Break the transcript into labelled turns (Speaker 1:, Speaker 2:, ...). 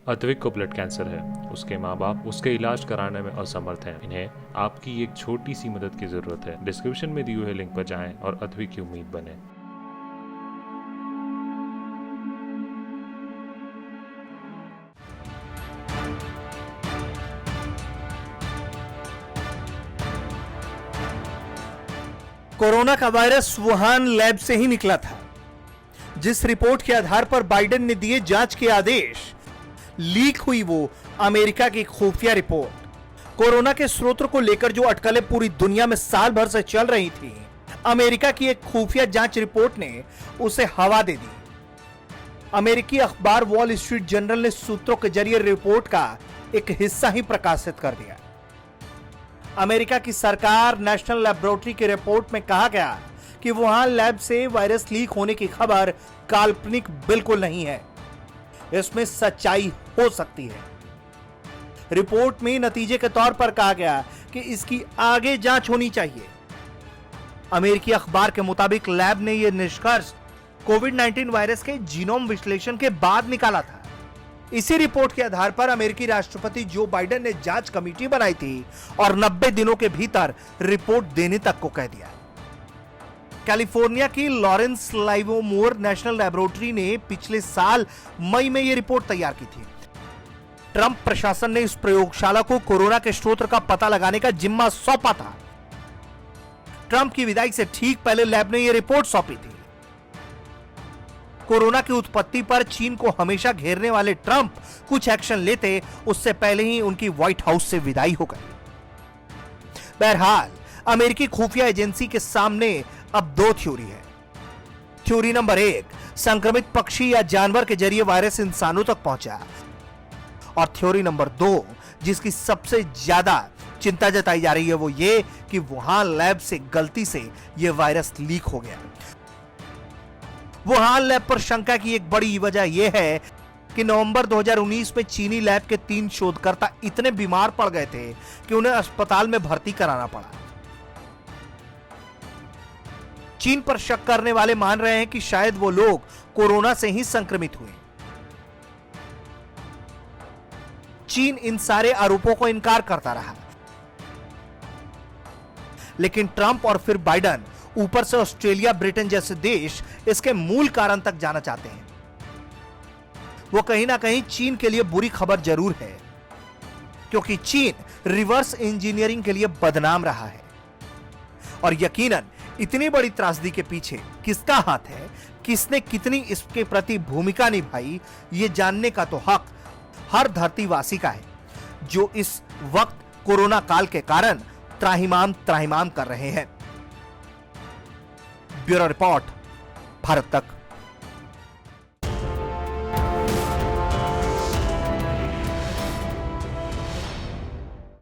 Speaker 1: अद्विक को blood cancer है। उसके माँ बाप उसके इलाज कराने में असमर्थ हैं। इन्हें आपकी एक छोटी सी मदद की जरूरत है। डिस्क्रिप्शन में दिए हुए लिंक पर जाएं और अद्विक की उम्मीद बने।
Speaker 2: कोरोना का वायरस वुहान लैब से ही निकला था। जिस रिपोर्ट के आधार पर बाइडेन ने दिए जांच के आदेश, लीक हुई वो अमेरिका की खुफिया रिपोर्ट। कोरोना के स्रोत को लेकर जो अटकलें पूरी दुनिया में साल भर से चल रही थी, अमेरिका की एक खुफिया जांच रिपोर्ट ने उसे हवा दे दी। अमेरिकी अखबार वॉल स्ट्रीट जर्नल ने सूत्रों के जरिए रिपोर्ट का एक हिस्सा ही प्रकाशित कर दिया। अमेरिका की सरकार नेशनल लैबोरेटरी की रिपोर्ट में कहा गया कि वुहान लैब से वायरस लीक होने की खबर काल्पनिक बिल्कुल नहीं है, इसमें सच्चाई हो सकती है। रिपोर्ट में नतीजे के तौर पर कहा गया कि इसकी आगे जांच होनी चाहिए। अमेरिकी अखबार के मुताबिक लैब ने यह निष्कर्ष कोविड-19 वायरस के जीनोम विश्लेषण के बाद निकाला था। इसी रिपोर्ट के आधार पर अमेरिकी राष्ट्रपति जो बाइडेन ने जांच कमेटी बनाई थी और 90 दिनों के भीतर रिपोर्ट देने तक को कह दिया। कैलिफोर्निया की लॉरेंस लाइवोमोर नेशनल लैबोरेटरी ने पिछले साल मई में यह रिपोर्ट तैयार की थी। ट्रंप प्रशासन ने इस प्रयोगशाला को कोरोना के स्रोत का पता लगाने का जिम्मा सौंपा था। ट्रंप की विदाई से ठीक पहले लैब ने यह रिपोर्ट सौंपी थी। कोरोना की उत्पत्ति पर चीन को हमेशा घेरने वाले ट्रंप कुछ एक्शन लेते उससे पहले ही उनकी व्हाइट हाउस से विदाई हो गई। बहरहाल अमेरिकी खुफिया एजेंसी के सामने अब दो थ्योरी है। थ्योरी नंबर 1, संक्रमित पक्षी या जानवर के जरिए वायरस इंसानों तक पहुंचा। और थ्योरी नंबर 2, जिसकी सबसे ज्यादा चिंता जताई जा रही है, वो ये कि वुहान लैब से गलती से यह वायरस लीक हो गया। वुहान लैब पर शंका की एक बड़ी वजह यह है कि नवंबर 2019 में चीनी लैब के 3 शोधकर्ता इतने बीमार पड़ गए थे कि उन्हें अस्पताल में भर्ती कराना पड़ा। चीन पर शक करने वाले मान रहे हैं कि शायद वो लोग कोरोना से ही संक्रमित हुए। चीन इन सारे आरोपों को इनकार करता रहा, लेकिन ट्रंप और फिर बाइडेन, ऊपर से ऑस्ट्रेलिया, ब्रिटेन जैसे देश इसके मूल कारण तक जाना चाहते हैं। वो कहीं ना कहीं चीन के लिए बुरी खबर जरूर है, क्योंकि चीन रिवर्स इंजीनियरिंग के लिए बदनाम रहा है। और यकीनन इतनी बड़ी त्रासदी के पीछे किसका हाथ है, किसने कितनी इसके प्रति भूमिका निभाई, ये जानने का तो हक हर धरतीवासी का है, जो इस वक्त कोरोना काल के कारण त्राहिमाम कर रहे हैं। ब्यूरो रिपोर्ट, भारत तक।